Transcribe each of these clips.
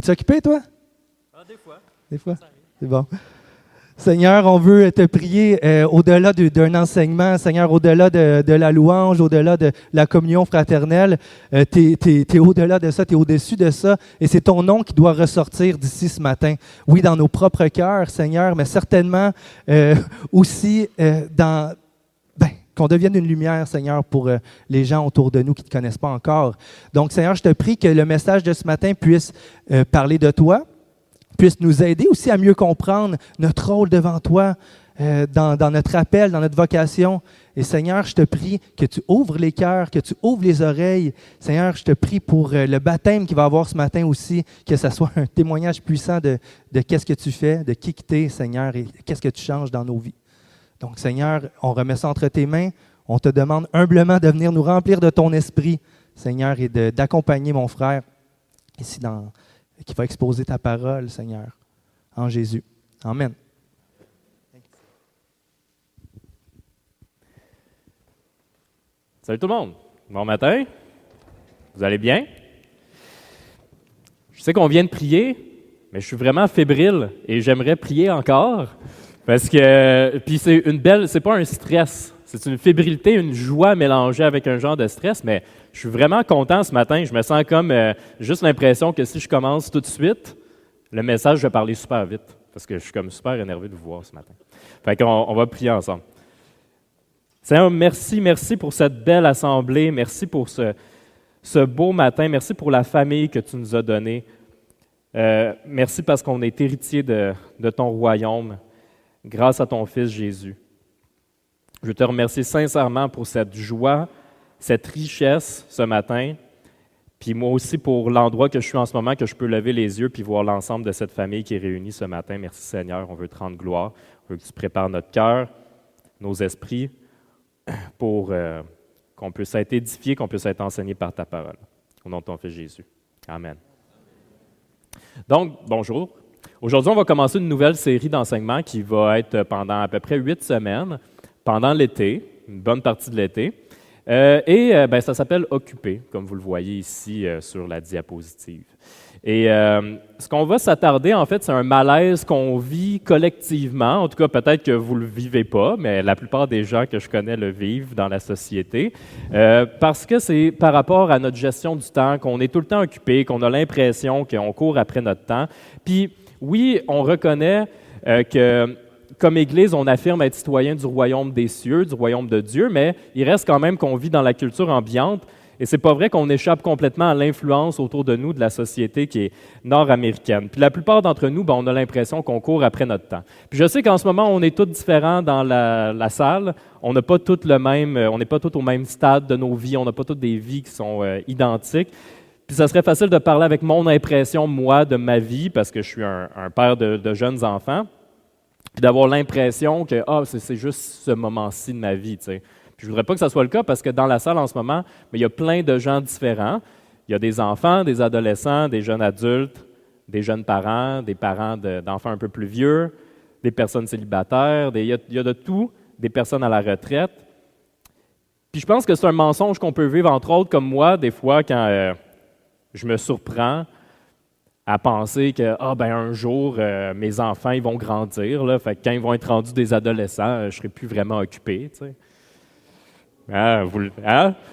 Es-tu occupé, toi? Ah, des fois. Des fois? C'est bon. Seigneur, on veut te prier au-delà d'un enseignement, Seigneur, au-delà de la louange, au-delà de la communion fraternelle. Tu es au-delà de ça, tu es au-dessus de ça, et c'est ton nom qui doit ressortir d'ici ce matin. Oui, dans nos propres cœurs, Seigneur, mais certainement aussi qu'on devienne une lumière, Seigneur, pour les gens autour de nous qui ne te connaissent pas encore. Donc, Seigneur, je te prie que le message de ce matin puisse parler de toi, puisse nous aider aussi à mieux comprendre notre rôle devant toi, dans notre appel, dans notre vocation. Et Seigneur, je te prie que tu ouvres les cœurs, que tu ouvres les oreilles. Seigneur, je te prie pour le baptême qu'il va y avoir ce matin aussi, que ce soit un témoignage puissant de qu'est-ce que tu fais, de qui tu es, Seigneur, et qu'est-ce que tu changes dans nos vies. Donc, Seigneur, on remet ça entre tes mains. On te demande humblement de venir nous remplir de ton esprit, Seigneur, et d'accompagner mon frère ici qui va exposer ta parole, Seigneur, en Jésus. Amen. Salut tout le monde. Bon matin. Vous allez bien? Je sais qu'on vient de prier, mais je suis vraiment fébrile et j'aimerais prier encore parce que puis c'est pas un stress, c'est une fébrilité, une joie mélangée avec un genre de stress, mais je suis vraiment content ce matin. Je me sens comme juste l'impression que si je commence tout de suite, le message, je vais parler super vite parce que je suis comme super énervé de vous voir ce matin. Fait qu'on va prier ensemble. Seigneur, merci pour cette belle assemblée. Merci pour ce beau matin. Merci pour la famille que tu nous as donnée. Merci parce qu'on est héritier de ton royaume grâce à ton Fils Jésus. Je te remercie sincèrement pour cette joie, cette richesse ce matin, puis moi aussi pour l'endroit que je suis en ce moment, que je peux lever les yeux puis voir l'ensemble de cette famille qui est réunie ce matin. Merci Seigneur, on veut te rendre gloire, on veut que tu prépares notre cœur, nos esprits, pour qu'on puisse être édifié, qu'on puisse être enseigné par ta parole. Au nom de ton Fils Jésus. Amen. Donc, bonjour. Aujourd'hui, on va commencer une nouvelle série d'enseignements qui va être pendant à peu près 8 semaines, pendant l'été, une bonne partie de l'été. Ça s'appelle « Occupé », comme vous le voyez ici sur la diapositive. Et ce qu'on va s'attarder, en fait, c'est un malaise qu'on vit collectivement. En tout cas, peut-être que vous ne le vivez pas, mais la plupart des gens que je connais le vivent dans la société. Parce que c'est par rapport à notre gestion du temps, qu'on est tout le temps occupé, qu'on a l'impression qu'on court après notre temps. Puis, oui, on reconnaît que comme Église, on affirme être citoyen du royaume des cieux, du royaume de Dieu, mais il reste quand même qu'on vit dans la culture ambiante. Et c'est pas vrai qu'on échappe complètement à l'influence autour de nous de la société qui est nord-américaine. Puis la plupart d'entre nous, on a l'impression qu'on court après notre temps. Puis je sais qu'en ce moment, on est tous différents dans la salle. On n'a pas tous on n'est pas tous au même stade de nos vies. On n'a pas toutes des vies qui sont identiques. Puis ça serait facile de parler avec mon impression, moi, de ma vie, parce que je suis un père de jeunes enfants, puis d'avoir l'impression que c'est juste ce moment-ci de ma vie, tu sais. Je ne voudrais pas que ce soit le cas parce que dans la salle en ce moment, il y a plein de gens différents. Il y a des enfants, des adolescents, des jeunes adultes, des jeunes parents, des parents d'enfants un peu plus vieux, des personnes célibataires, il y a de tout, des personnes à la retraite. Puis je pense que c'est un mensonge qu'on peut vivre, entre autres, comme moi, des fois, quand je me surprends à penser que un jour, mes enfants ils vont grandir, là, fait que quand ils vont être rendus des adolescents, je ne serai plus vraiment occupé, tu sais.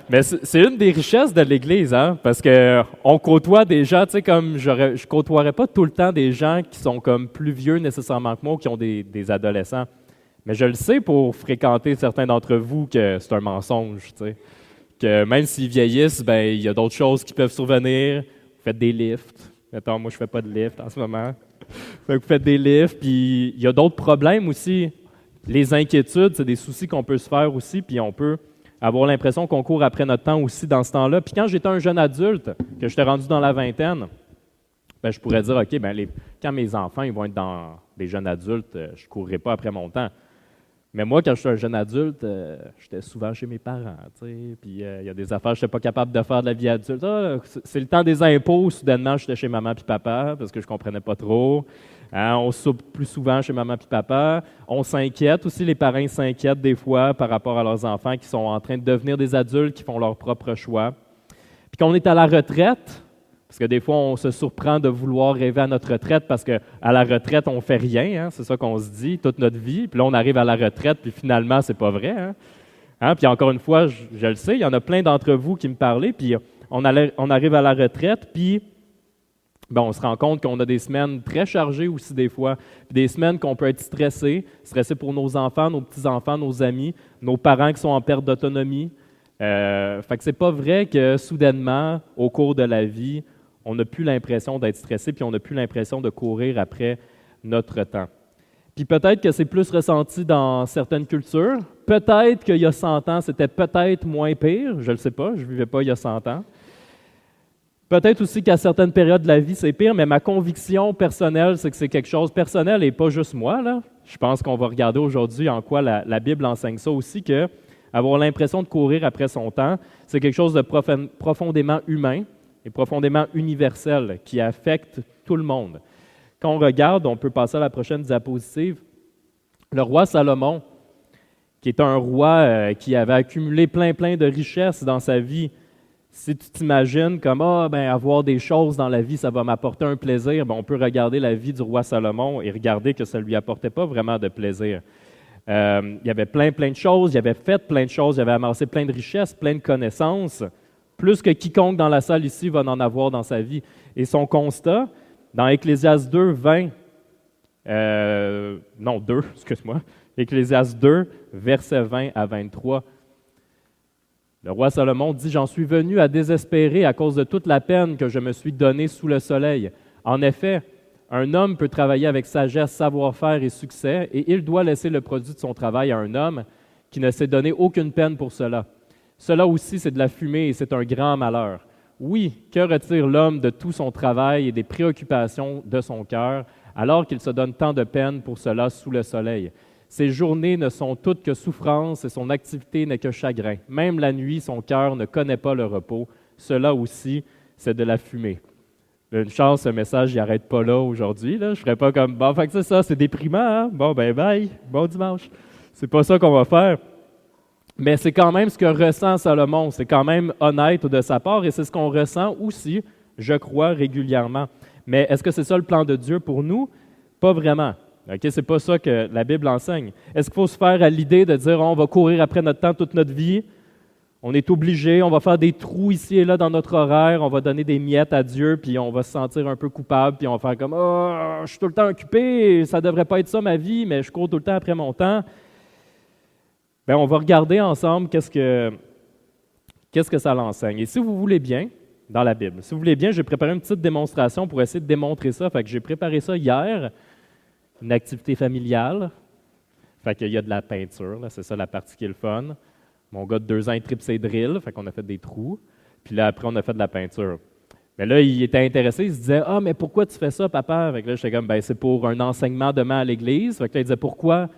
Mais c'est une des richesses de l'Église, parce qu'on côtoie des gens, tu sais, comme je ne côtoierais pas tout le temps des gens qui sont comme plus vieux nécessairement que moi ou qui ont des adolescents. Mais je le sais pour fréquenter certains d'entre vous que c'est un mensonge, tu sais. Que même s'ils vieillissent, il y a d'autres choses qui peuvent survenir. Vous faites des lifts. Attends, moi je ne fais pas de lift en ce moment. Vous faites des lifts, puis il y a d'autres problèmes aussi. Les inquiétudes, c'est des soucis qu'on peut se faire aussi, puis on peut avoir l'impression qu'on court après notre temps aussi dans ce temps-là. Puis quand j'étais un jeune adulte, que j'étais rendu dans la vingtaine, je pourrais dire, OK, quand mes enfants ils vont être dans des jeunes adultes, je ne courrai pas après mon temps. Mais moi, quand j'étais un jeune adulte, j'étais souvent chez mes parents, tu sais, puis il y a des affaires que je n'étais pas capable de faire de la vie adulte. C'est le temps des impôts, soudainement, j'étais chez maman puis papa, parce que je ne comprenais pas trop. On soupe plus souvent chez maman puis papa. On s'inquiète aussi, les parents s'inquiètent des fois par rapport à leurs enfants qui sont en train de devenir des adultes, qui font leurs propres choix. Puis quand on est à la retraite, Parce que des fois, on se surprend de vouloir rêver à notre retraite parce qu'à la retraite, on ne fait rien. Hein? C'est ça qu'on se dit toute notre vie. Puis là, on arrive à la retraite, puis finalement, c'est pas vrai. Hein? Puis encore une fois, je le sais, il y en a plein d'entre vous qui me parlaient, puis on arrive à la retraite, puis on se rend compte qu'on a des semaines très chargées aussi des fois, puis des semaines qu'on peut être stressé pour nos enfants, nos petits-enfants, nos amis, nos parents qui sont en perte d'autonomie. Fait que c'est pas vrai que soudainement, au cours de la vie, on n'a plus l'impression d'être stressé, puis on n'a plus l'impression de courir après notre temps. Puis peut-être que c'est plus ressenti dans certaines cultures. Peut-être qu'il y a 100 ans, c'était peut-être moins pire. Je ne le sais pas, je ne vivais pas il y a 100 ans. Peut-être aussi qu'à certaines périodes de la vie, c'est pire, mais ma conviction personnelle, c'est que c'est quelque chose personnel et pas juste moi. Là. Je pense qu'on va regarder aujourd'hui en quoi la Bible enseigne ça aussi, que avoir l'impression de courir après son temps, c'est quelque chose de profondément humain et profondément universel qui affecte tout le monde. Quand on regarde, on peut passer à la prochaine diapositive, le roi Salomon, qui est un roi qui avait accumulé plein de richesses dans sa vie. Si tu t'imagines comme avoir des choses dans la vie, ça va m'apporter un plaisir, on peut regarder la vie du roi Salomon et regarder que ça ne lui apportait pas vraiment de plaisir. Il y avait plein de choses, il avait fait plein de choses, il avait amassé plein de richesses, plein de connaissances, plus que quiconque dans la salle ici va en avoir dans sa vie. Et son constat, dans Ecclésiaste 2, 20, Ecclésiaste 2, versets 20 à 23, le roi Salomon dit « J'en suis venu à désespérer à cause de toute la peine que je me suis donnée sous le soleil. En effet, un homme peut travailler avec sagesse, savoir-faire et succès, et il doit laisser le produit de son travail à un homme qui ne s'est donné aucune peine pour cela. Cela aussi, c'est de la fumée et c'est un grand malheur. Oui, que retire l'homme de tout son travail et des préoccupations de son cœur, alors qu'il se donne tant de peine pour cela sous le soleil? Ses journées ne sont toutes que souffrance et son activité n'est que chagrin. Même la nuit, son cœur ne connaît pas le repos. Cela aussi, c'est de la fumée. » Une chance, ce message, il n'arrête pas là aujourd'hui. Là. Je ne ferais pas comme, fait que c'est ça, c'est déprimant, hein? Bye, bon dimanche. C'est pas ça qu'on va faire. Mais c'est quand même ce que ressent Salomon. C'est quand même honnête de sa part et c'est ce qu'on ressent aussi, je crois, régulièrement. Mais est-ce que c'est ça le plan de Dieu pour nous? Pas vraiment. Okay? C'est pas ça que la Bible enseigne. Est-ce qu'il faut se faire à l'idée de dire on va courir après notre temps toute notre vie? On est obligé, on va faire des trous ici et là dans notre horaire, on va donner des miettes à Dieu, puis on va se sentir un peu coupable, puis on va faire comme « Oh, je suis tout le temps occupé, ça ne devrait pas être ça ma vie, mais je cours tout le temps après mon temps. » On va regarder ensemble qu'est-ce que ça l'enseigne. Et si vous voulez bien, dans la Bible, si vous voulez bien, j'ai préparé une petite démonstration pour essayer de démontrer ça. Fait que j'ai préparé ça hier, une activité familiale. Fait qu'il y a de la peinture, là, c'est ça la partie qui est le fun. Mon gars de 2 ans, il tripe ses drills, fait qu'on a fait des trous. Puis là, après, on a fait de la peinture. Mais là, il était intéressé, il se disait « Ah, mais pourquoi tu fais ça, papa? » Fait que là, j'étais comme « C'est pour un enseignement demain à l'église. » Fait que là, il disait « Pourquoi? »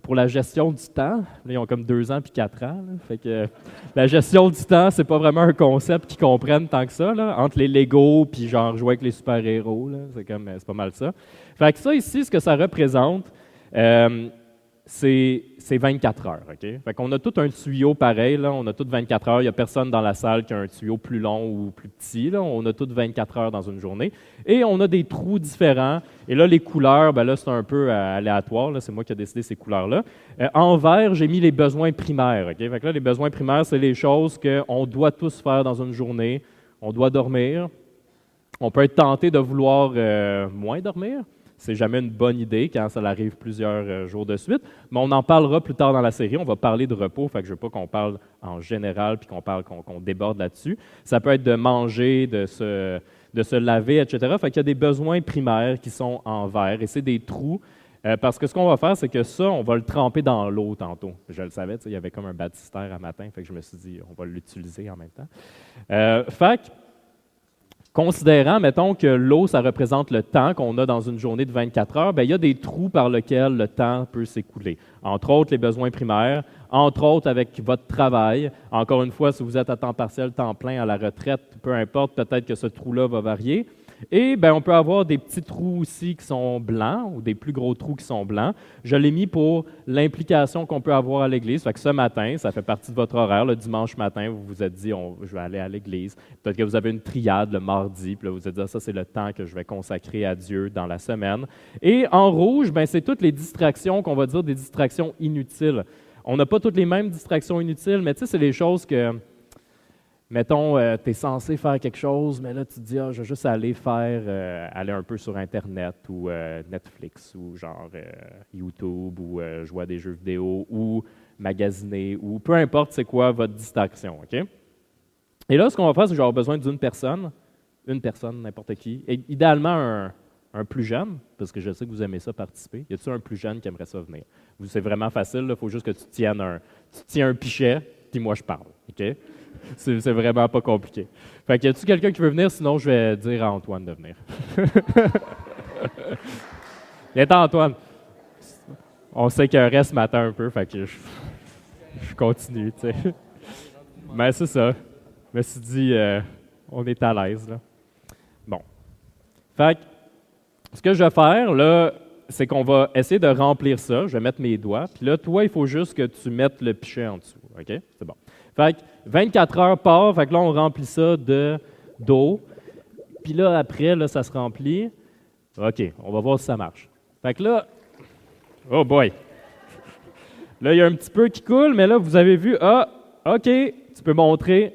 Pour la gestion du temps. Là, ils ont comme 2 ans puis 4 ans. Là. Fait que la gestion du temps, c'est pas vraiment un concept qu'ils comprennent tant que ça. Là, entre les Legos puis genre jouer avec les super-héros. Là, c'est pas mal ça. Fait que ça ici, ce que ça représente, c'est 24 heures. Okay? Fait qu'on a tout un tuyau pareil, là, on a tout 24 heures. Il n'y a personne dans la salle qui a un tuyau plus long ou plus petit. Là. On a tout 24 heures dans une journée. Et on a des trous différents. Et là, les couleurs, là, c'est un peu aléatoire. Là. C'est moi qui ai décidé ces couleurs-là. En vert, j'ai mis les besoins primaires. Okay? Fait que là, les besoins primaires, c'est les choses qu'on doit tous faire dans une journée. On doit dormir. On peut être tenté de vouloir moins dormir. C'est jamais une bonne idée quand ça arrive plusieurs jours de suite, mais on en parlera plus tard dans la série. On va parler de repos, fait que je ne veux pas qu'on parle en général puis qu'on déborde là-dessus. Ça peut être de manger, de se laver, etc. Fait qu'il y a des besoins primaires qui sont en vert et c'est des trous. Parce que ce qu'on va faire, c'est que ça, on va le tremper dans l'eau tantôt. Je le savais, il y avait comme un baptistère à matin, fait que je me suis dit, on va l'utiliser en même temps. Fait que, considérant, mettons, que l'eau, ça représente le temps qu'on a dans une journée de 24 heures, il y a des trous par lesquels le temps peut s'écouler. Entre autres, les besoins primaires, entre autres avec votre travail. Encore une fois, si vous êtes à temps partiel, temps plein, à la retraite, peu importe, peut-être que ce trou-là va varier. Et ben, on peut avoir des petits trous aussi qui sont blancs ou des plus gros trous qui sont blancs. Je l'ai mis pour l'implication qu'on peut avoir à l'église. Fait que ce matin, ça fait partie de votre horaire. Le dimanche matin, vous vous êtes dit, je vais aller à l'église. Peut-être que vous avez une triade le mardi, puis là, vous vous êtes dit, ça, c'est le temps que je vais consacrer à Dieu dans la semaine. Et en rouge, ben, c'est toutes les distractions qu'on va dire des distractions inutiles. On n'a pas toutes les mêmes distractions inutiles, mais tu sais, c'est les choses que, mettons, tu es censé faire quelque chose, mais là, tu te dis, je vais juste aller aller un peu sur Internet ou Netflix ou genre YouTube ou jouer à des jeux vidéo ou magasiner ou peu importe c'est quoi votre distraction, OK? Et là, ce qu'on va faire, c'est que je vais avoir besoin d'une personne, n'importe qui, et idéalement un plus jeune, parce que je sais que vous aimez ça participer. Y a-t-il un plus jeune qui aimerait ça venir? C'est vraiment facile, il faut juste que tu tiens un pichet, puis moi je parle, OK? C'est vraiment pas compliqué. Fait que y a-t-il quelqu'un qui veut venir? Sinon, je vais dire à Antoine de venir. Viens Antoine. On sait qu'il y a un reste ce matin un peu, fait que je continue, tu sais. Mais c'est ça. Je me suis dit, on est à l'aise, là. Bon. Fait que, ce que je vais faire, là, c'est qu'on va essayer de remplir ça. Je vais mettre mes doigts. Puis là, toi, il faut juste que tu mettes le pichet en dessous. OK? C'est bon. Fait que 24 heures part. Fait que là, on remplit ça d'eau. Puis là, après, là, ça se remplit. OK, on va voir si ça marche. Fait que là, oh boy! Là, il y a un petit peu qui coule, mais là, vous avez vu, OK, tu peux montrer.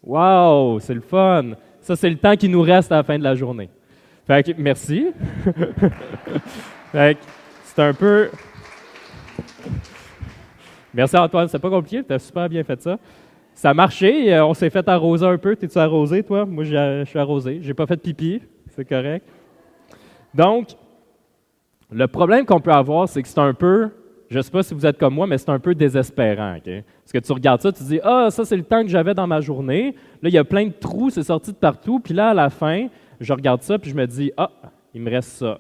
Wow, c'est le fun! Ça, c'est le temps qui nous reste à la fin de la journée. Fait que, merci. Fait que, c'est un peu... Merci Antoine, c'est pas compliqué, tu as super bien fait ça. Ça a marché, on s'est fait arroser un peu. T'es-tu arrosé, toi? Moi, je suis arrosé. J'ai pas fait de pipi, c'est correct. Donc, le problème qu'on peut avoir, c'est que c'est un peu, je sais pas si vous êtes comme moi, mais c'est un peu désespérant. Okay? Parce que tu regardes ça, tu dis, ça c'est le temps que j'avais dans ma journée. Là, il y a plein de trous, c'est sorti de partout. Puis là, à la fin, je regarde ça, puis je me dis, il me reste ça.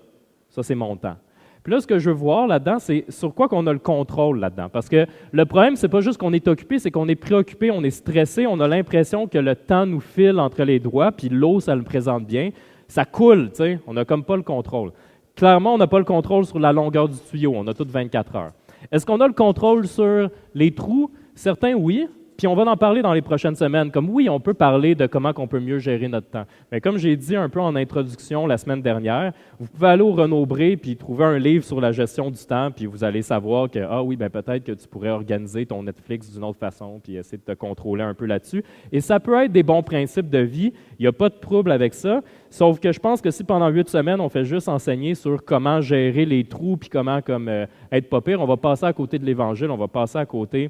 Ça, c'est mon temps. Puis là, ce que je veux voir là-dedans, c'est sur quoi qu'on a le contrôle là-dedans. Parce que le problème, c'est pas juste qu'on est occupé, c'est qu'on est préoccupé, on est stressé, on a l'impression que le temps nous file entre les doigts, puis l'eau, ça le présente bien. Ça coule, tu sais, on n'a comme pas le contrôle. Clairement, on n'a pas le contrôle sur la longueur du tuyau, on a toutes 24 heures. Est-ce qu'on a le contrôle sur les trous? Certains, oui. Puis on va en parler dans les prochaines semaines. Comme oui, on peut parler de comment on peut mieux gérer notre temps. Mais comme j'ai dit un peu en introduction la semaine dernière, vous pouvez aller au Renaud-Bré puis trouver un livre sur la gestion du temps, puis vous allez savoir que, oui, ben peut-être que tu pourrais organiser ton Netflix d'une autre façon, puis essayer de te contrôler un peu là-dessus. Et ça peut être des bons principes de vie. Il n'y a pas de trouble avec ça. Sauf que je pense que si pendant 8 semaines, on fait juste enseigner sur comment gérer les trous puis comment être pas pire, on va passer à côté de l'Évangile, on va passer à côté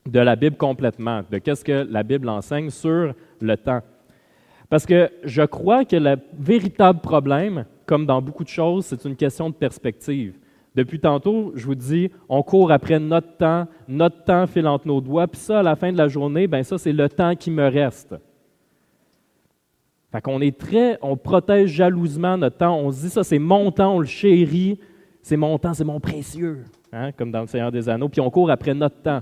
de la Bible complètement, de qu'est-ce que la Bible enseigne sur le temps. Parce que je crois que le véritable problème, comme dans beaucoup de choses, c'est une question de perspective. Depuis tantôt, je vous dis, on court après notre temps file entre nos doigts, puis ça, à la fin de la journée, ben ça, c'est le temps qui me reste. Fait qu'on on protège jalousement notre temps, on se dit, ça, c'est mon temps, on le chérit, c'est mon temps, c'est mon précieux, hein, comme dans le Seigneur des Anneaux, puis on court après notre temps.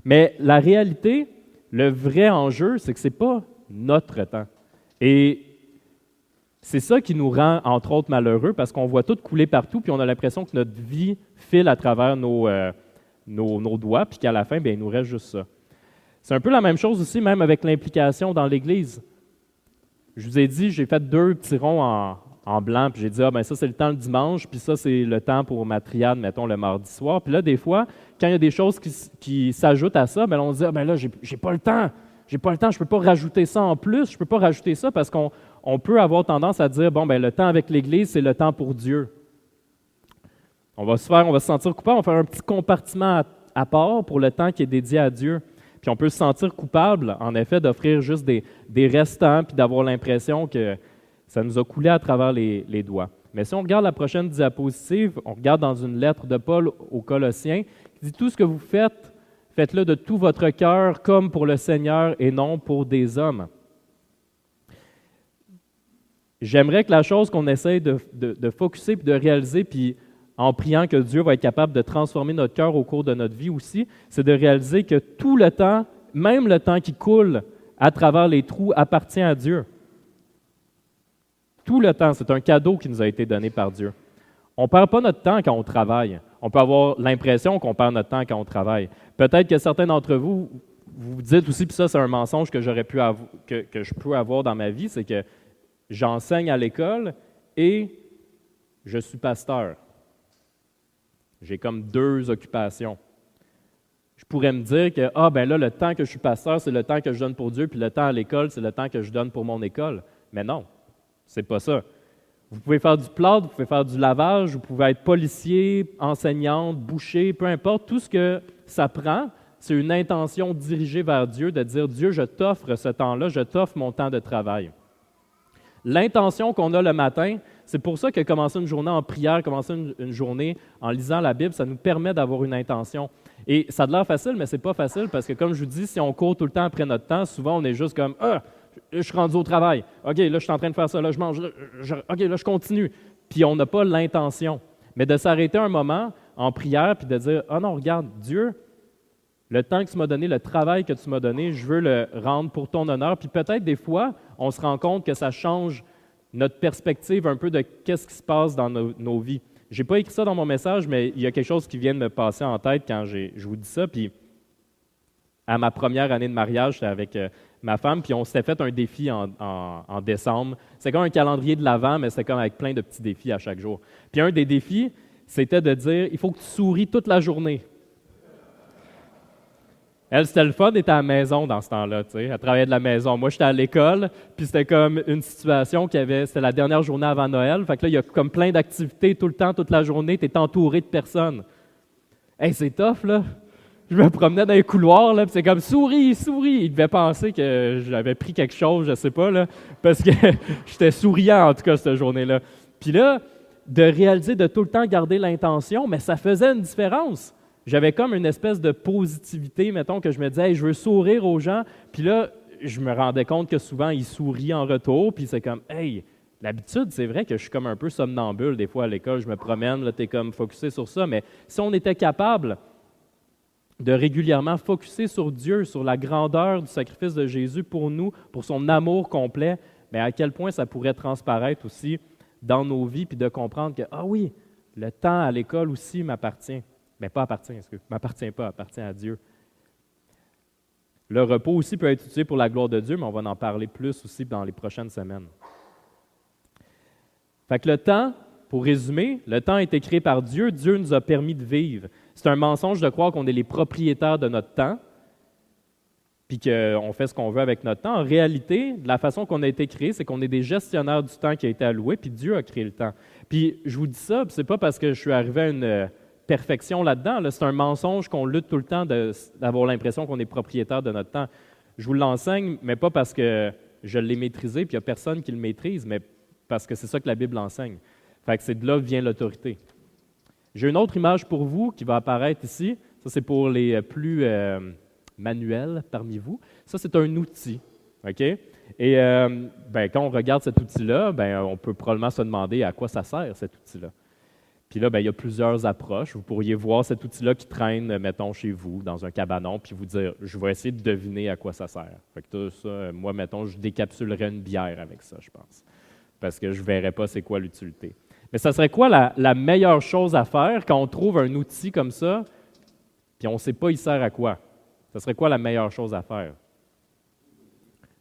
Mais la réalité, le vrai enjeu, c'est que ce n'est pas notre temps. Et c'est ça qui nous rend, entre autres, malheureux, parce qu'on voit tout couler partout, puis on a l'impression que notre vie file à travers nos doigts, puis qu'à la fin, bien, il nous reste juste ça. C'est un peu la même chose aussi, même avec l'implication dans l'Église. Je vous ai dit, j'ai fait 2 petits ronds en blanc, puis j'ai dit, ben ça, c'est le temps le dimanche, puis ça, c'est le temps pour ma triade, mettons, le mardi soir. Puis là, des fois, quand il y a des choses qui s'ajoutent à ça, ben là, on se dit, ben là, j'ai pas le temps, je ne peux pas rajouter ça en plus, je ne peux pas rajouter ça parce qu'on peut avoir tendance à dire, bon, ben le temps avec l'Église, c'est le temps pour Dieu. On va se sentir coupable, on va faire un petit compartiment à part pour le temps qui est dédié à Dieu. Puis on peut se sentir coupable, en effet, d'offrir juste des restants, puis d'avoir l'impression que ça nous a coulé à travers les doigts. Mais si on regarde la prochaine diapositive, on regarde dans une lettre de Paul aux Colossiens, qui dit « Tout ce que vous faites, faites-le de tout votre cœur comme pour le Seigneur et non pour des hommes. » J'aimerais que la chose qu'on essaie de focusser et de réaliser, puis en priant que Dieu va être capable de transformer notre cœur au cours de notre vie aussi, c'est de réaliser que tout le temps, même le temps qui coule à travers les trous, appartient à Dieu. Tout le temps, c'est un cadeau qui nous a été donné par Dieu. On ne perd pas notre temps quand on travaille. On peut avoir l'impression qu'on perd notre temps quand on travaille. Peut-être que certains d'entre vous, vous vous dites aussi, puis ça c'est un mensonge que que je peux avoir dans ma vie, c'est que j'enseigne à l'école et je suis pasteur. J'ai comme 2 occupations. Je pourrais me dire que, ben là, le temps que je suis pasteur, c'est le temps que je donne pour Dieu, puis le temps à l'école, c'est le temps que je donne pour mon école. Mais non, c'est pas ça. Vous pouvez faire du plâtre, vous pouvez faire du lavage, vous pouvez être policier, enseignante, boucher, peu importe. Tout ce que ça prend, c'est une intention dirigée vers Dieu, de dire, Dieu, je t'offre ce temps-là, je t'offre mon temps de travail. L'intention qu'on a le matin, c'est pour ça que commencer une journée en prière, commencer une journée en lisant la Bible, ça nous permet d'avoir une intention. Et ça a l'air facile, mais c'est pas facile parce que, comme je vous dis, si on court tout le temps après notre temps, souvent on est juste comme « Ah, je suis rendu au travail. OK, là, je suis en train de faire ça. Là, je mange. OK, là, je continue. » Puis on n'a pas l'intention. Mais de s'arrêter un moment en prière puis de dire « Ah non, regarde, Dieu, le temps que tu m'as donné, le travail que tu m'as donné, je veux le rendre pour ton honneur. » Puis peut-être des fois, on se rend compte que ça change notre perspective un peu de qu'est-ce qui se passe dans nos vies. Je n'ai pas écrit ça dans mon message, mais il y a quelque chose qui vient de me passer en tête quand je vous dis ça. Puis à ma première année de mariage, j'étais avec ma femme, puis on s'était fait un défi en décembre. C'est comme un calendrier de l'Avent, mais c'est comme avec plein de petits défis à chaque jour. Puis un des défis, c'était de dire, il faut que tu souris toute la journée. Elle, c'était le fun, elle était à la maison dans ce temps-là, tu sais. Elle travaillait de la maison. Moi, j'étais à l'école, puis c'était comme une situation c'était la dernière journée avant Noël. Fait que là, il y a comme plein d'activités tout le temps, toute la journée, tu es entouré de personnes. Hey, c'est tough, là. Je me promenais dans les couloirs, là, puis c'est comme « souris, souris ». Il devait penser que j'avais pris quelque chose, je sais pas, là, parce que j'étais souriant, en tout cas, cette journée-là. Puis là, de réaliser de tout le temps garder l'intention, mais ça faisait une différence. J'avais comme une espèce de positivité, mettons, que je me disais hey, « je veux sourire aux gens », puis là, je me rendais compte que souvent, ils sourient en retour, puis c'est comme « hey, l'habitude, c'est vrai que je suis comme un peu somnambule, des fois à l'école, je me promène, là, tu es comme focusé sur ça, mais si on était capable de régulièrement focusser sur Dieu, sur la grandeur du sacrifice de Jésus pour nous, pour son amour complet, mais à quel point ça pourrait transparaître aussi dans nos vies, puis de comprendre que, ah oui, le temps à l'école aussi m'appartient. Mais pas m'appartient pas, appartient à Dieu. Le repos aussi peut être utilisé pour la gloire de Dieu, mais on va en parler plus aussi dans les prochaines semaines. Fait que le temps, pour résumer, le temps a été créé par Dieu. Dieu nous a permis de vivre. C'est un mensonge de croire qu'on est les propriétaires de notre temps, puis qu'on fait ce qu'on veut avec notre temps. En réalité, la façon qu'on a été créé, c'est qu'on est des gestionnaires du temps qui a été alloué, puis Dieu a créé le temps. Puis je vous dis ça, puis c'est pas parce que je suis arrivé à une perfection là-dedans. Là, c'est un mensonge qu'on lutte tout le temps d'avoir l'impression qu'on est propriétaire de notre temps. Je vous l'enseigne, mais pas parce que je l'ai maîtrisé, puis il n'y a personne qui le maîtrise, mais parce que c'est ça que la Bible enseigne. Fait que c'est de là que vient l'autorité. J'ai une autre image pour vous qui va apparaître ici. Ça, c'est pour les plus manuels parmi vous. Ça, c'est un outil. OK? Et quand on regarde cet outil-là, on peut probablement se demander à quoi ça sert, cet outil-là. Puis là, il y a plusieurs approches. Vous pourriez voir cet outil-là qui traîne, mettons, chez vous, dans un cabanon, puis vous dire, je vais essayer de deviner à quoi ça sert. Fait que ça, moi, mettons, je décapsulerais une bière avec ça, je pense, parce que je ne verrais pas c'est quoi l'utilité. Mais ça serait quoi la meilleure chose à faire quand on trouve un outil comme ça, puis on ne sait pas il sert à quoi? Ça serait quoi la meilleure chose à faire?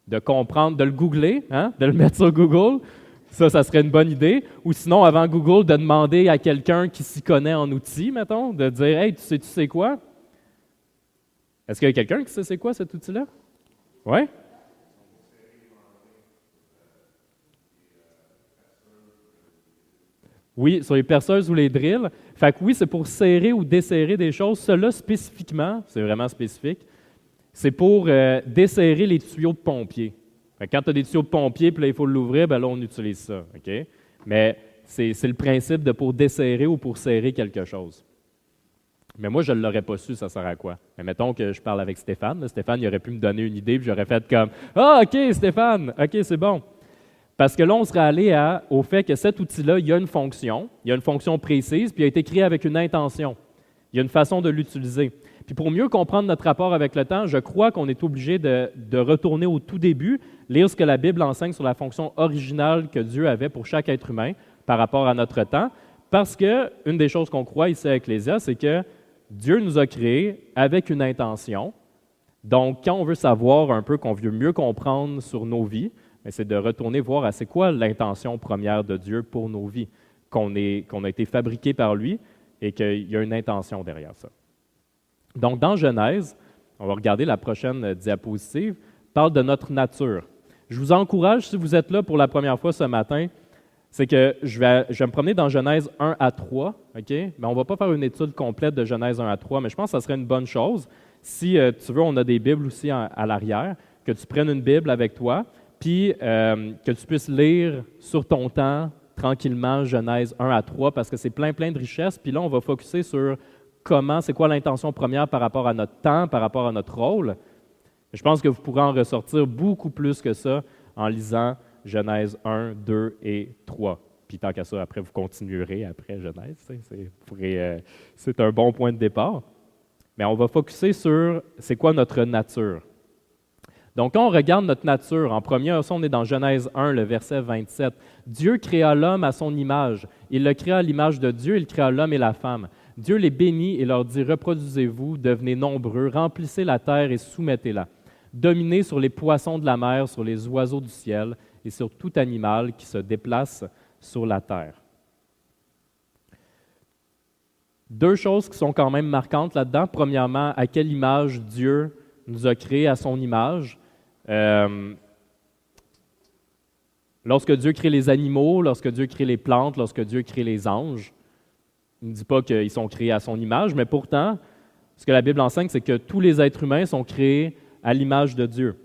De comprendre, de le googler, hein? De le mettre sur Google. Ça serait une bonne idée. Ou sinon, avant Google, de demander à quelqu'un qui s'y connaît en outils, mettons, de dire « Hey, tu sais quoi? » Est-ce qu'il y a quelqu'un qui sait c'est quoi cet outil-là? Oui? Oui, sur les perceuses ou les drills. Fait que oui, c'est pour serrer ou desserrer des choses. Cela spécifiquement, c'est vraiment spécifique, c'est pour desserrer les tuyaux de pompiers. Fait que quand tu as des tuyaux de pompiers, puis là, il faut l'ouvrir, là, on utilise ça. Okay? Mais c'est le principe de pour desserrer ou pour serrer quelque chose. Mais moi, je ne l'aurais pas su, ça sert à quoi. Mais mettons que je parle avec Stéphane. Là, Stéphane, il aurait pu me donner une idée, puis j'aurais fait comme « Ah, OK, Stéphane, OK, c'est bon. » Parce que là, on serait allé au fait que cet outil-là, il y a une fonction précise, puis il a été créé avec une intention. Il y a une façon de l'utiliser. Puis pour mieux comprendre notre rapport avec le temps, je crois qu'on est obligé de retourner au tout début, lire ce que la Bible enseigne sur la fonction originale que Dieu avait pour chaque être humain par rapport à notre temps, parce qu'une des choses qu'on croit ici à Ecclésia, c'est que Dieu nous a créés avec une intention. Donc, quand on veut savoir un peu, qu'on veut mieux comprendre sur nos vies, c'est de retourner voir à c'est quoi l'intention première de Dieu pour nos vies, qu'on a été fabriqués par lui et qu'il y a une intention derrière ça. Donc, dans Genèse, on va regarder la prochaine diapositive, parle de notre nature. Je vous encourage, si vous êtes là pour la première fois ce matin, c'est que je vais me promener dans Genèse 1 à 3, OK? Mais on ne va pas faire une étude complète de Genèse 1 à 3, mais je pense que ça serait une bonne chose. Si tu veux, on a des Bibles aussi à l'arrière, que tu prennes une Bible avec toi, puis que tu puisses lire sur ton temps, tranquillement, Genèse 1 à 3, parce que c'est plein de richesses. Puis là, on va focusser sur c'est quoi l'intention première par rapport à notre temps, par rapport à notre rôle. Je pense que vous pourrez en ressortir beaucoup plus que ça en lisant Genèse 1, 2 et 3. Puis tant qu'à ça, après, vous continuerez après Genèse. C'est un bon point de départ. Mais on va focusser sur c'est quoi notre nature. Donc, quand on regarde notre nature, en premier, on est dans Genèse 1, le verset 27. Dieu créa l'homme à son image. Il le créa à l'image de Dieu, il créa l'homme et la femme. Dieu les bénit et leur dit, reproduisez-vous, devenez nombreux, remplissez la terre et soumettez-la. Dominez sur les poissons de la mer, sur les oiseaux du ciel et sur tout animal qui se déplace sur la terre. Deux choses qui sont quand même marquantes là-dedans. Premièrement, à quelle image Dieu nous a créés à son image. Lorsque Dieu crée les animaux, lorsque Dieu crée les plantes, lorsque Dieu crée les anges, il ne dit pas qu'ils sont créés à son image, mais pourtant, ce que la Bible enseigne, c'est que tous les êtres humains sont créés à l'image de Dieu.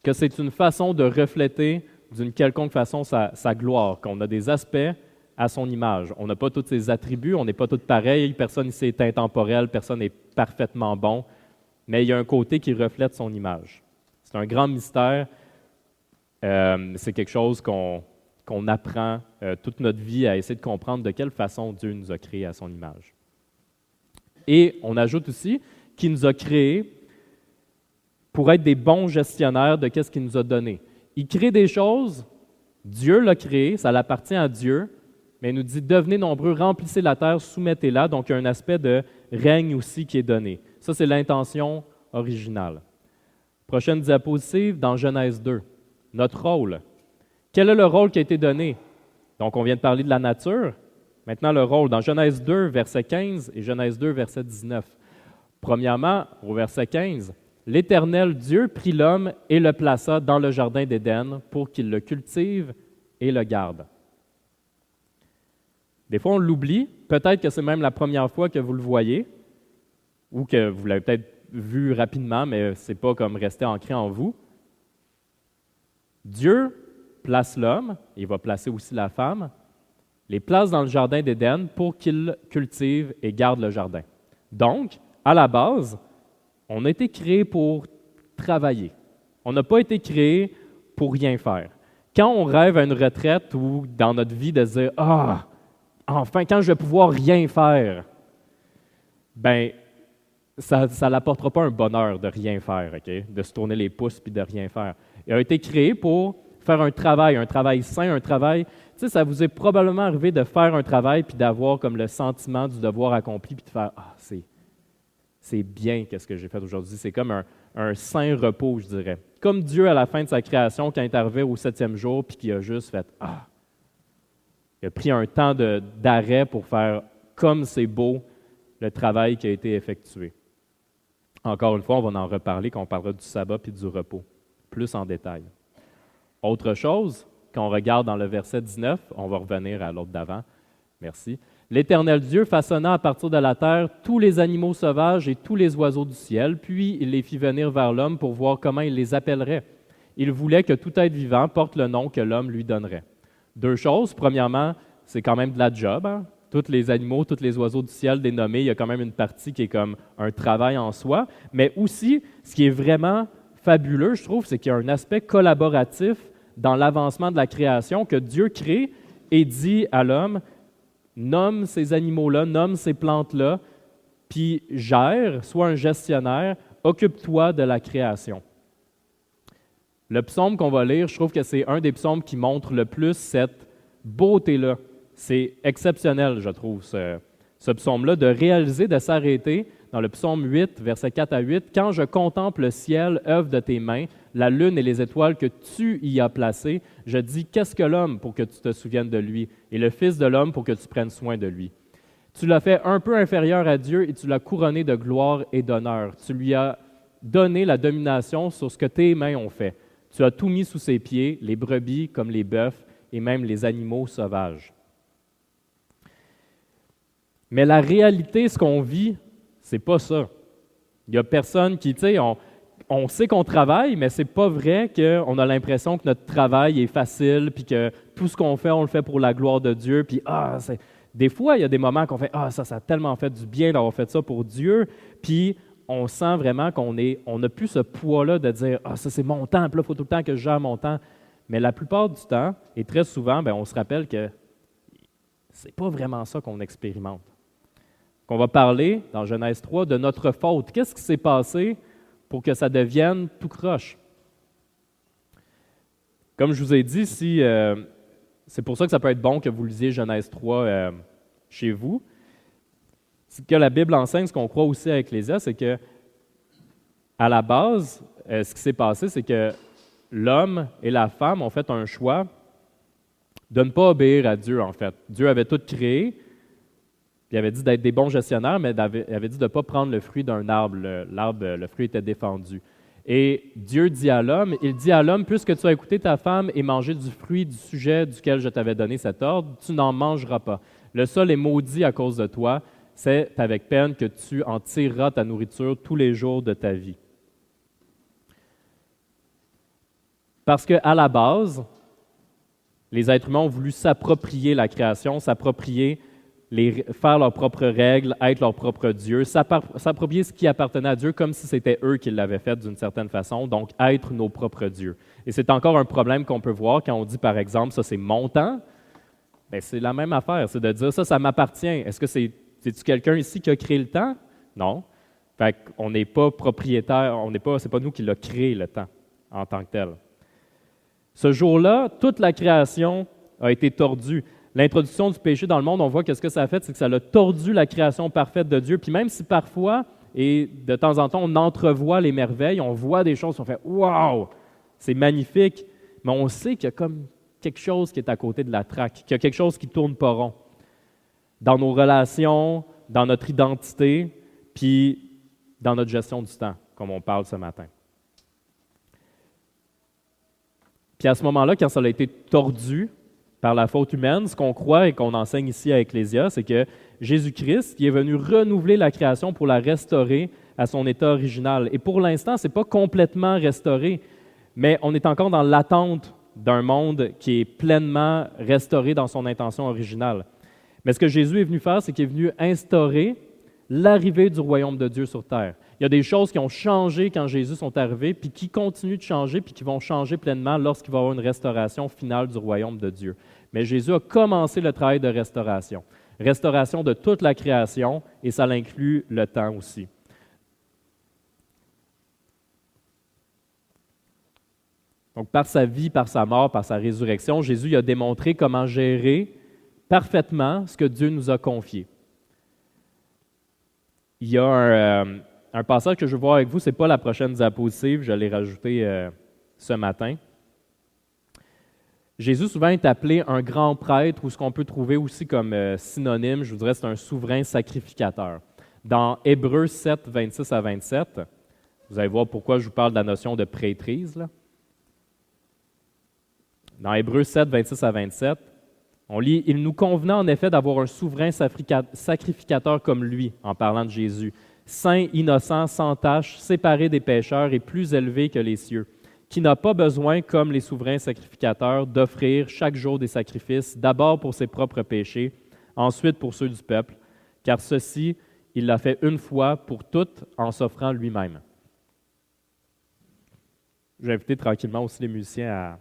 Que c'est une façon de refléter d'une quelconque façon sa gloire, qu'on a des aspects à son image. On n'a pas tous ses attributs, on n'est pas tous pareils, personne ici est intemporel, personne n'est parfaitement bon, mais il y a un côté qui reflète son image. C'est un grand mystère, c'est quelque chose qu'on apprend toute notre vie à essayer de comprendre de quelle façon Dieu nous a créés à son image. Et on ajoute aussi qu'il nous a créés pour être des bons gestionnaires de ce qu'il nous a donné. Il crée des choses, Dieu l'a créé, ça appartient à Dieu, mais il nous dit « Devenez nombreux, remplissez la terre, soumettez-la », donc il y a un aspect de règne aussi qui est donné. Ça, c'est l'intention originale. Prochaine diapositive, dans Genèse 2. Notre rôle. Quel est le rôle qui a été donné? Donc, on vient de parler de la nature. Maintenant, le rôle. Dans Genèse 2, verset 15 et Genèse 2, verset 19. Premièrement, au verset 15, « L'Éternel Dieu prit l'homme et le plaça dans le jardin d'Éden pour qu'il le cultive et le garde. » Des fois, on l'oublie. Peut-être que c'est même la première fois que vous le voyez ou que vous l'avez peut-être vu rapidement, mais ce n'est pas comme resté ancré en vous. Dieu place l'homme, il va placer aussi la femme, les place dans le jardin d'Éden pour qu'ils cultivent et gardent le jardin. Donc, à la base, on a été créé pour travailler. On n'a pas été créé pour rien faire. Quand on rêve à une retraite ou dans notre vie de se dire « Ah, enfin, quand je vais pouvoir rien faire », bien, ça n'apportera pas un bonheur de rien faire, okay? De se tourner les pouces puis de rien faire. Il a été créé pour faire un travail sain, un travail. Tu sais, ça vous est probablement arrivé de faire un travail puis d'avoir comme le sentiment du devoir accompli puis de faire ah c'est bien qu'est-ce que j'ai fait aujourd'hui. C'est comme un sain repos, je dirais. Comme Dieu à la fin de sa création quand il est arrivé au 7e jour puis qu'il a juste fait ah. Il a pris un temps d'arrêt pour faire comme c'est beau le travail qui a été effectué. Encore une fois, on va en reparler quand on parlera du sabbat et du repos, plus en détail. Autre chose, quand on regarde dans le verset 19, on va revenir à l'autre d'avant, merci. « L'Éternel Dieu façonna à partir de la terre tous les animaux sauvages et tous les oiseaux du ciel, puis il les fit venir vers l'homme pour voir comment il les appellerait. Il voulait que tout être vivant porte le nom que l'homme lui donnerait. » Deux choses. Premièrement, c'est quand même de la job, hein? Tous les animaux, tous les oiseaux du ciel dénommés, il y a quand même une partie qui est comme un travail en soi. Mais aussi, ce qui est vraiment fabuleux, je trouve, c'est qu'il y a un aspect collaboratif dans l'avancement de la création que Dieu crée et dit à l'homme, nomme ces animaux-là, nomme ces plantes-là, puis gère, sois un gestionnaire, occupe-toi de la création. Le psaume qu'on va lire, je trouve que c'est un des psaumes qui montre le plus cette beauté-là. C'est exceptionnel, je trouve, ce psaume-là, de réaliser, de s'arrêter dans le psaume 8, versets 4 à 8. « Quand je contemple le ciel, œuvre de tes mains, la lune et les étoiles que tu y as placées, je dis, qu'est-ce que l'homme pour que tu te souviennes de lui, et le Fils de l'homme pour que tu prennes soin de lui. Tu l'as fait un peu inférieur à Dieu et tu l'as couronné de gloire et d'honneur. Tu lui as donné la domination sur ce que tes mains ont fait. Tu as tout mis sous ses pieds, les brebis comme les bœufs et même les animaux sauvages. » Mais la réalité, ce qu'on vit, c'est pas ça. Il n'y a personne qui, tu sais, on sait qu'on travaille, mais c'est pas vrai qu'on a l'impression que notre travail est facile, puis que tout ce qu'on fait, on le fait pour la gloire de Dieu, puis des fois, il y a des moments qu'on fait « Ah, ça a tellement fait du bien d'avoir fait ça pour Dieu », puis on sent vraiment qu'on n'a plus ce poids-là de dire « Ah, ça c'est mon temps, puis là, il faut tout le temps que je gère mon temps ». Mais la plupart du temps, et très souvent, on se rappelle que c'est pas vraiment ça qu'on expérimente. Qu'on va parler, dans Genèse 3, de notre faute. Qu'est-ce qui s'est passé pour que ça devienne tout croche? Comme je vous ai dit, c'est pour ça que ça peut être bon que vous lisiez Genèse 3 chez vous. Ce que la Bible enseigne, ce qu'on croit aussi à Ecclésia, c'est que à la base, ce qui s'est passé, c'est que l'homme et la femme ont fait un choix de ne pas obéir à Dieu, en fait. Dieu avait tout créé, puis il avait dit d'être des bons gestionnaires, mais il avait dit de ne pas prendre le fruit d'un arbre. Le fruit était défendu. Et Dieu dit à l'homme, il dit à l'homme, puisque tu as écouté ta femme et mangé du fruit du sujet duquel je t'avais donné cet ordre, tu n'en mangeras pas. Le sol est maudit à cause de toi, c'est avec peine que tu en tireras ta nourriture tous les jours de ta vie. Parce qu'à la base, les êtres humains ont voulu s'approprier la création, faire leurs propres règles, être leur propre Dieu, s'approprier ce qui appartenait à Dieu comme si c'était eux qui l'avaient fait d'une certaine façon, donc être nos propres dieux. Et c'est encore un problème qu'on peut voir quand on dit, par exemple, ça c'est mon temps. Bien, c'est la même affaire, c'est de dire ça m'appartient. Est-ce que c'est-tu quelqu'un ici qui a créé le temps? Non. Fait qu'on n'est pas propriétaire, c'est pas nous qui l'a créé le temps en tant que tel. Ce jour-là, toute la création a été tordue. L'introduction du péché dans le monde, on voit que ce que ça a fait, c'est que ça a tordu la création parfaite de Dieu. Puis même si parfois, et de temps en temps, on entrevoit les merveilles, on voit des choses, on fait « Wow! C'est magnifique! » Mais on sait qu'il y a comme quelque chose qui est à côté de la traque, qu'il y a quelque chose qui ne tourne pas rond. Dans nos relations, dans notre identité, puis dans notre gestion du temps, comme on parle ce matin. Puis à ce moment-là, quand ça a été tordu par la faute humaine, ce qu'on croit et qu'on enseigne ici à Ecclésia, c'est que Jésus-Christ qui est venu renouveler la création pour la restaurer à son état original. Et pour l'instant, ce n'est pas complètement restauré, mais on est encore dans l'attente d'un monde qui est pleinement restauré dans son intention originale. Mais ce que Jésus est venu faire, c'est qu'il est venu instaurer l'arrivée du royaume de Dieu sur terre. Il y a des choses qui ont changé quand Jésus est arrivé, puis qui continuent de changer, puis qui vont changer pleinement lorsqu'il va y avoir une restauration finale du royaume de Dieu. Mais Jésus a commencé le travail de restauration. Restauration de toute la création, et ça inclut le temps aussi. Donc, par sa vie, par sa mort, par sa résurrection, Jésus a démontré comment gérer parfaitement ce que Dieu nous a confié. Il y a un passage que je veux voir avec vous, ce n'est pas la prochaine diapositive, je l'ai rajouté ce matin. Jésus souvent est appelé un grand prêtre, ou ce qu'on peut trouver aussi comme synonyme, je vous dirais, c'est un souverain sacrificateur. Dans Hébreux 7, 26 à 27, vous allez voir pourquoi je vous parle de la notion de prêtrise, là. Dans Hébreux 7, 26 à 27, on lit « Il nous convenait en effet d'avoir un souverain sacrificateur comme lui, en parlant de Jésus, saint, innocent, sans tache, séparé des pécheurs et plus élevé que les cieux, qui n'a pas besoin, comme les souverains sacrificateurs, d'offrir chaque jour des sacrifices, d'abord pour ses propres péchés, ensuite pour ceux du peuple, car ceci, il l'a fait une fois pour toutes en s'offrant lui-même. » Je vais inviter tranquillement aussi les musiciens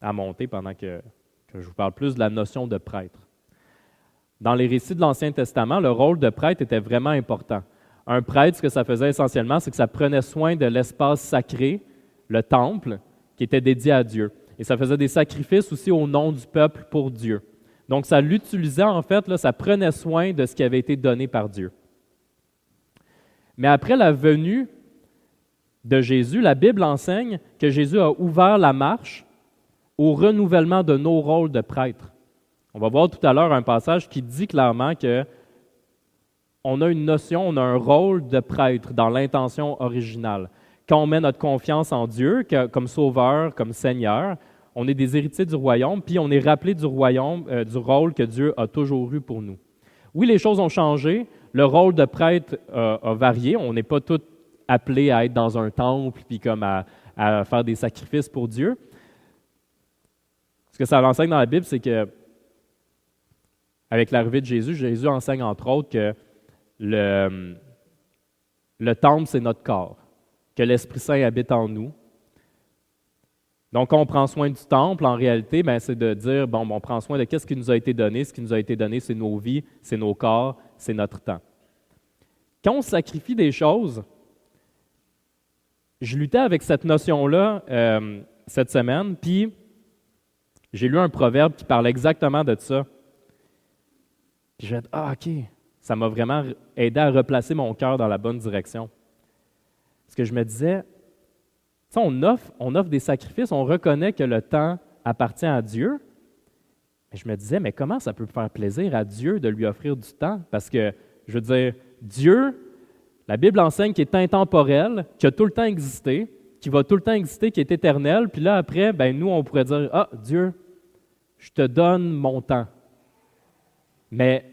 à monter pendant que je vous parle plus de la notion de prêtre. dans les récits de l'Ancien Testament, le rôle de prêtre était vraiment important. Un prêtre, ce que ça faisait essentiellement, c'est que ça prenait soin de l'espace sacré, le temple, qui était dédié à Dieu. Et ça faisait des sacrifices aussi au nom du peuple pour Dieu. Donc, ça l'utilisait en fait, là, ça prenait soin de ce qui avait été donné par Dieu. Mais après la venue de Jésus, la Bible enseigne que Jésus a ouvert la marche au renouvellement de nos rôles de prêtres. On va voir tout à l'heure un passage qui dit clairement que on a une notion, on a un rôle de prêtre dans l'intention originale. Quand on met notre confiance en Dieu comme Sauveur, comme Seigneur, on est des héritiers du royaume, puis on est rappelé du royaume, du rôle que Dieu a toujours eu pour nous. Oui, les choses ont changé, le rôle de prêtre a varié, on n'est pas tous appelés à être dans un temple, puis comme à faire des sacrifices pour Dieu. Ce que ça enseigne dans la Bible, c'est que avec l'arrivée de Jésus, Jésus enseigne entre autres que le temple, c'est notre corps, que l'Esprit Saint habite en nous. Donc, quand on prend soin du temple, en réalité, c'est de dire, on prend soin de ce qui nous a été donné. Ce qui nous a été donné, c'est nos vies, c'est nos corps, c'est notre temps. Quand on sacrifie des choses, je luttais avec cette notion-là cette semaine, puis j'ai lu un proverbe qui parle exactement de ça. Puis j'ai dit, OK, ça m'a vraiment aidé à replacer mon cœur dans la bonne direction. Parce que je me disais, on offre des sacrifices, on reconnaît que le temps appartient à Dieu. Mais je me disais, mais comment ça peut faire plaisir à Dieu de lui offrir du temps? Parce que, je veux dire, Dieu, la Bible enseigne qu'il est intemporel, qui a tout le temps existé, qui va tout le temps exister, qui est éternel. Puis là, après, nous, on pourrait dire, ah, Dieu, je te donne mon temps. Mais,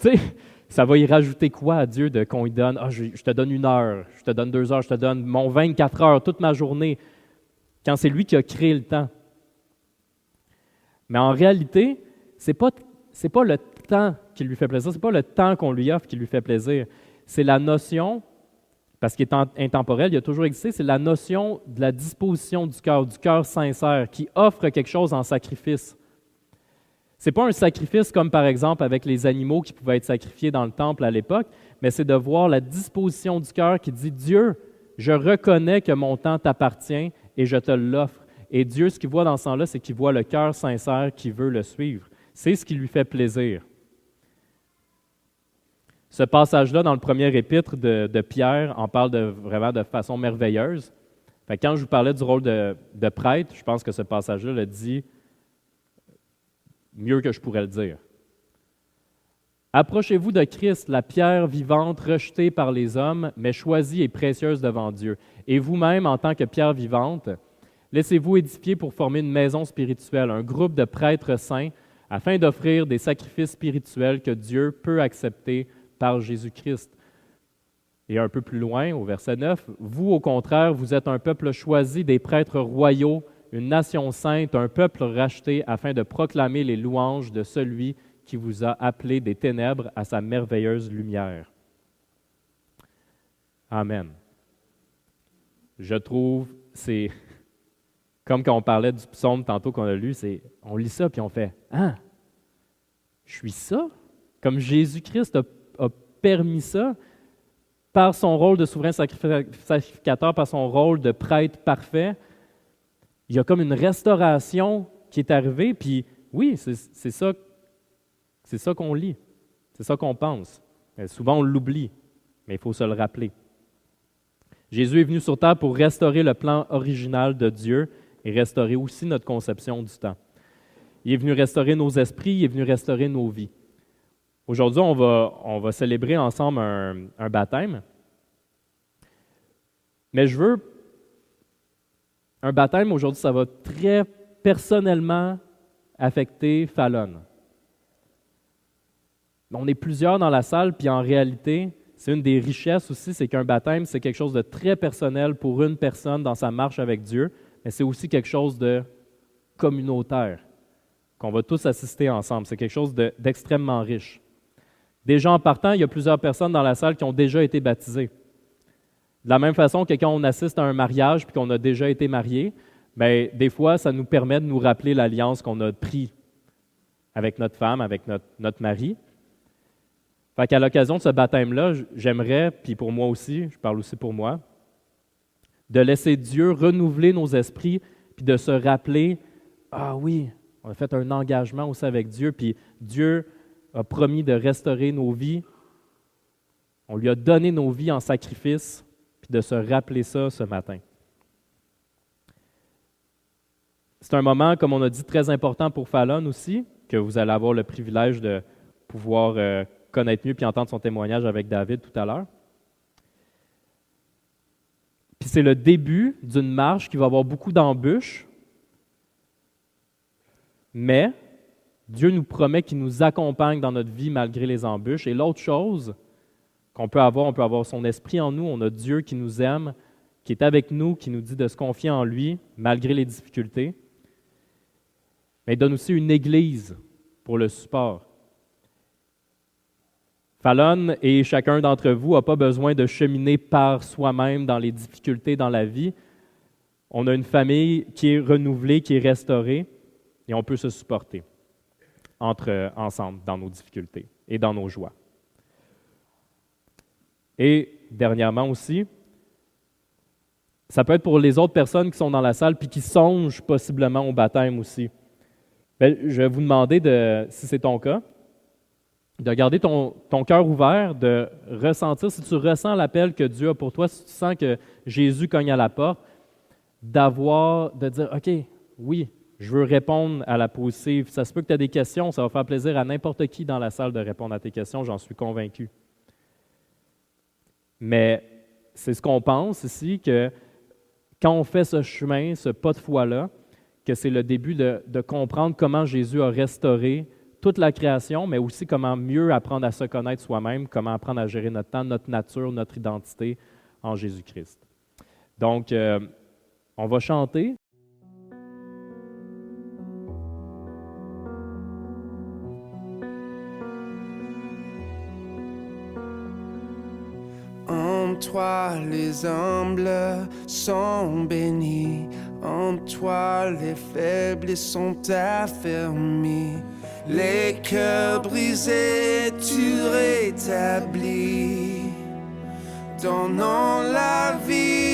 tu sais, ça va y rajouter quoi à Dieu qu'on lui donne? Ah, je te donne 1 heure, je te donne 2 heures, je te donne mon 24 heures, toute ma journée, quand c'est lui qui a créé le temps. Mais en réalité, c'est pas le temps qui lui fait plaisir, c'est pas le temps qu'on lui offre qui lui fait plaisir. C'est la notion, parce qu'il est intemporel, il a toujours existé, c'est la notion de la disposition du cœur sincère, qui offre quelque chose en sacrifice. Ce n'est pas un sacrifice comme par exemple avec les animaux qui pouvaient être sacrifiés dans le temple à l'époque, mais c'est de voir la disposition du cœur qui dit « Dieu, je reconnais que mon temps t'appartient et je te l'offre. » Et Dieu, ce qu'il voit dans ce temps-là, c'est qu'il voit le cœur sincère qui veut le suivre. C'est ce qui lui fait plaisir. Ce passage-là, dans le premier épître de Pierre, en parle vraiment de façon merveilleuse. Quand je vous parlais du rôle de prêtre, je pense que ce passage-là le dit mieux que je pourrais le dire. Approchez-vous de Christ, la pierre vivante rejetée par les hommes, mais choisie et précieuse devant Dieu. Et vous-même, en tant que pierre vivante, laissez-vous édifier pour former une maison spirituelle, un groupe de prêtres saints, afin d'offrir des sacrifices spirituels que Dieu peut accepter par Jésus-Christ. Et un peu plus loin, au verset 9, « Vous, au contraire, vous êtes un peuple choisi, des prêtres royaux, une nation sainte, un peuple racheté, afin de proclamer les louanges de celui qui vous a appelé des ténèbres à sa merveilleuse lumière. » Amen. Je trouve, c'est comme quand on parlait du psaume tantôt qu'on a lu, on lit ça puis on fait « Ah, je suis ça? » Comme Jésus-Christ a permis ça, par son rôle de souverain sacrificateur, par son rôle de prêtre parfait, il y a comme une restauration qui est arrivée, puis oui, c'est ça qu'on lit, c'est ça qu'on pense. Et souvent, on l'oublie, mais il faut se le rappeler. Jésus est venu sur terre pour restaurer le plan original de Dieu et restaurer aussi notre conception du temps. Il est venu restaurer nos esprits, il est venu restaurer nos vies. Aujourd'hui, on va célébrer ensemble un baptême, mais je veux un baptême, aujourd'hui, ça va très personnellement affecter Fallon. On est plusieurs dans la salle, puis en réalité, c'est une des richesses aussi, c'est qu'un baptême, c'est quelque chose de très personnel pour une personne dans sa marche avec Dieu, mais c'est aussi quelque chose de communautaire, qu'on va tous assister ensemble. C'est quelque chose d'extrêmement riche. Déjà en partant, il y a plusieurs personnes dans la salle qui ont déjà été baptisées. De la même façon que quand on assiste à un mariage puis qu'on a déjà été marié, des fois, ça nous permet de nous rappeler l'alliance qu'on a prise avec notre femme, avec notre mari. Fait qu'à l'occasion de ce baptême-là, j'aimerais, puis pour moi aussi, je parle aussi pour moi, de laisser Dieu renouveler nos esprits, puis de se rappeler, ah oui, on a fait un engagement aussi avec Dieu, puis Dieu a promis de restaurer nos vies. On lui a donné nos vies en sacrifice, puis de se rappeler ça ce matin. C'est un moment, comme on a dit, très important pour Fallon aussi, que vous allez avoir le privilège de pouvoir connaître mieux puis entendre son témoignage avec David tout à l'heure. Puis c'est le début d'une marche qui va avoir beaucoup d'embûches, mais Dieu nous promet qu'il nous accompagne dans notre vie malgré les embûches. Et l'autre chose qu'on peut avoir son esprit en nous, on a Dieu qui nous aime, qui est avec nous, qui nous dit de se confier en lui malgré les difficultés. Mais il donne aussi une église pour le support. Fallon et chacun d'entre vous n'a pas besoin de cheminer par soi-même dans les difficultés dans la vie. On a une famille qui est renouvelée, qui est restaurée, et on peut se supporter ensemble dans nos difficultés et dans nos joies. Et dernièrement aussi, ça peut être pour les autres personnes qui sont dans la salle puis qui songent possiblement au baptême aussi. Bien, je vais vous demander, si c'est ton cas, de garder ton cœur ouvert, de ressentir, si tu ressens l'appel que Dieu a pour toi, si tu sens que Jésus cogne à la porte, de dire, OK, oui, je veux répondre à la positive. Ça se peut que tu aies des questions, ça va faire plaisir à n'importe qui dans la salle de répondre à tes questions, j'en suis convaincu. Mais c'est ce qu'on pense ici, que quand on fait ce chemin, ce pas de foi-là, que c'est le début de comprendre comment Jésus a restauré toute la création, mais aussi comment mieux apprendre à se connaître soi-même, comment apprendre à gérer notre temps, notre nature, notre identité en Jésus-Christ. Donc, on va chanter. En toi les humbles sont bénis, en toi les faibles sont affermis, les cœurs brisés tu rétablis, donnant la vie